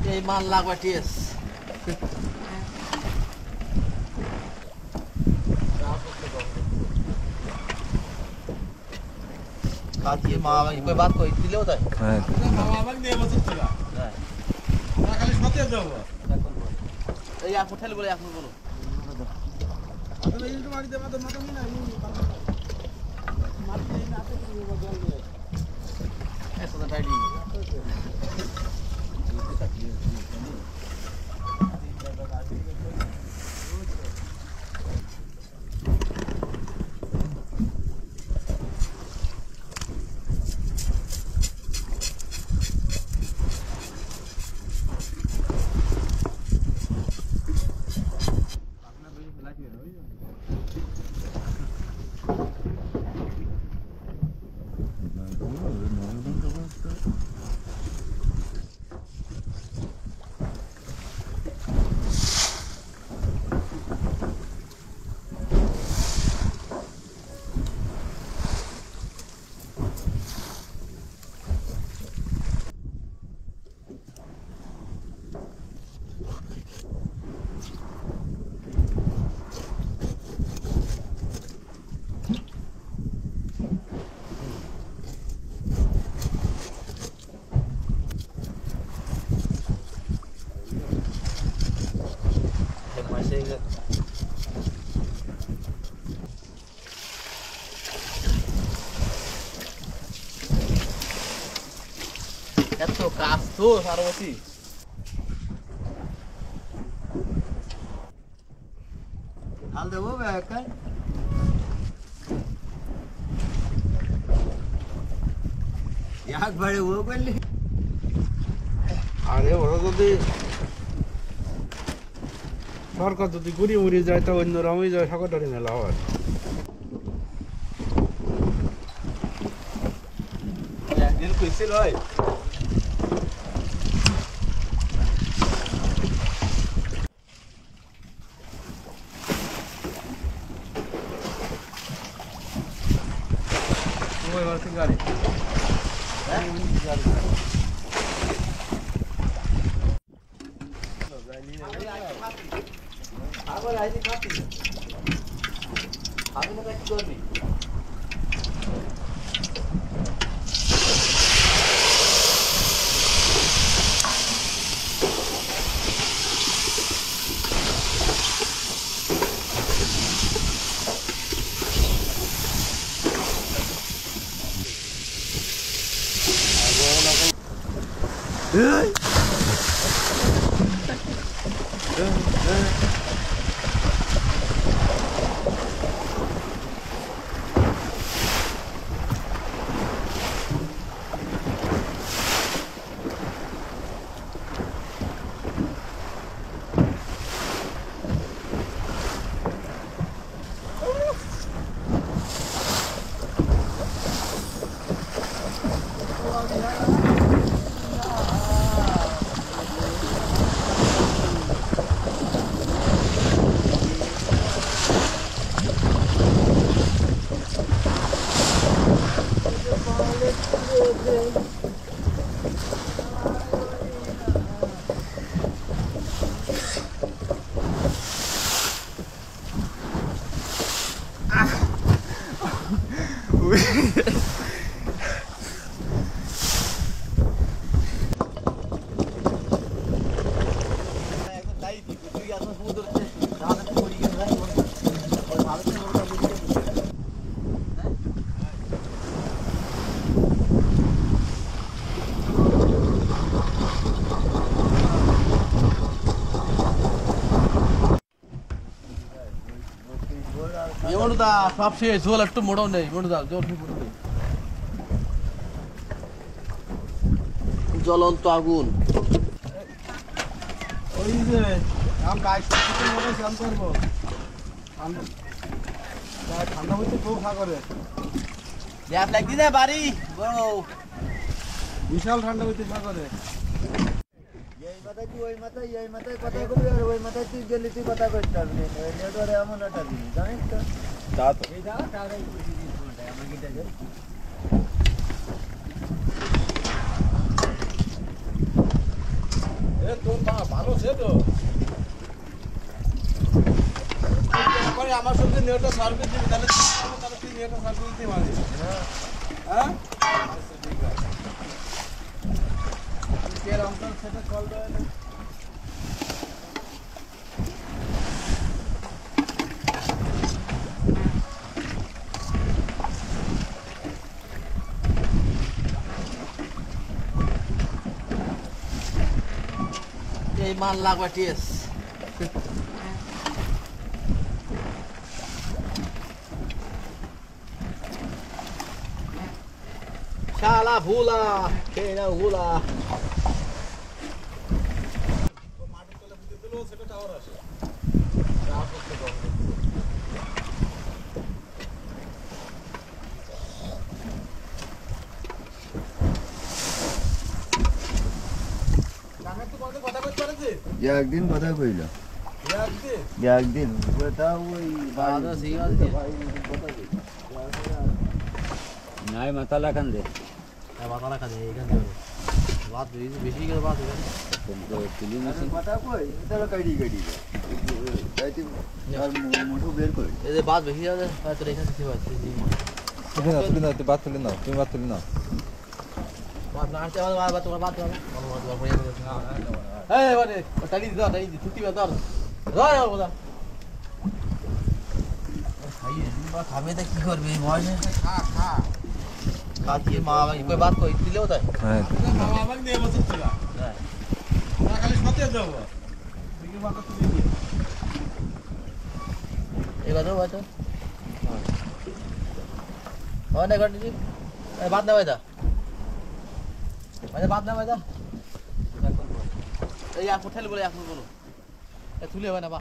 এই মাল লাগবে টিএস কাজে মা কই বাত কই দিলেও তাই হ্যাঁ মা আমাকে দিয়ে বছর ছিল হ্যাঁ আমরা খালি সাথে যাব এই আপু ঠেলে বলে আপু বলো আমি এই তো মারি দে মাথা মাথা না মারি এই না তো জল দিয়ে এসো না টাইডি এত কাজ তো সারবতী হাল দেবো ব্যাকার এক বাড়ে ও করলি আরে ওরা যদি সরকার যদি ঘুরি উড়ি যায় তো অন্য রকমই যায় সকটারি মেলা হয় একদিন কইছিল হয় ওই মারতে গাড়ি হ্যাঁ গাড়ি আবার আইছি খাতি আমি না কি করবি মনুদা সব শেষ জল একটু মোড়ও নেই মনুদা জল মোড়ও নেই জ্বলন্ত আগুন ওই যে আম গায়ে সত্যি মনে চান করবো ঠান্ডা হইতে খুব খা করে গ্যাপ লাগি না বাড়ি বড় বিশাল ঠান্ডা হইতে খা করে এই মাথায় তুই ওই মাথায় এই মাথায় কথা করবি আর ওই মাথায় তুই গেলি তুই কথা করতে পারবি না নেটওয়ার্কে এমন একটা জিনিস জানিস তো তা তো এই জায়গা টাকাই বেশি দিন চলতে আমার গিটা যে এ তো ভালো সে তো পরে আমার সঙ্গে নেটটা সার্ভিস দিবি তাহলে তুই নেটটা সার্ভিস দিতে পারবি হ্যাঁ আচ্ছা ঠিক আছে কে রামটার সাথে কল দেয় না এই মাল লাগবে টিএস শালা ভুলা খেয়ে নাও ভুলা মাটির তলে পুঁতে দিলেও সেটা টাওয়ার আসে গানের তো কথা বলতে পারছে একদিন কথা কইল একদিন একদিন ওটা ওই বাদা সিগাল দিয়ে কথা কইল নাই মাতালা কান দে বাতালা খাবে এখান থেকে বাদ বেশি করে বাদ হবে তুলি কথা কই এটা কাইডি কাইডি যাইতে আর মুঠো বের কই এই যে বাদ বেশি যাবে হয়তো এখান থেকে পাচ্ছি তুলে নাও তুই বাদ তুলে নাও তুমি বাদ তুলে নাও বাদ না আসতে বাদ বাদ তোমার বাদ হবে এই মানে টানি দাও টানি ছুটি দাও ধর ধর বলা ভাই বা খাবে তা কি করবে বয়সে খা খা খাতিয়ে মা ভাই কই বাদ কই দিলেও তাই হ্যাঁ বাবা আমাকে নিয়ে বসে ছিল না খালি সাথে যাব দিকে মাথা তুলে দিয়ে এই কথা হয়তো অনেক ঘন্টা জি বাদ না ভাইদা ভাইদা বাদ না ভাইদা এই এক উঠাইলে বলে এক বলো তুলে হবে না বা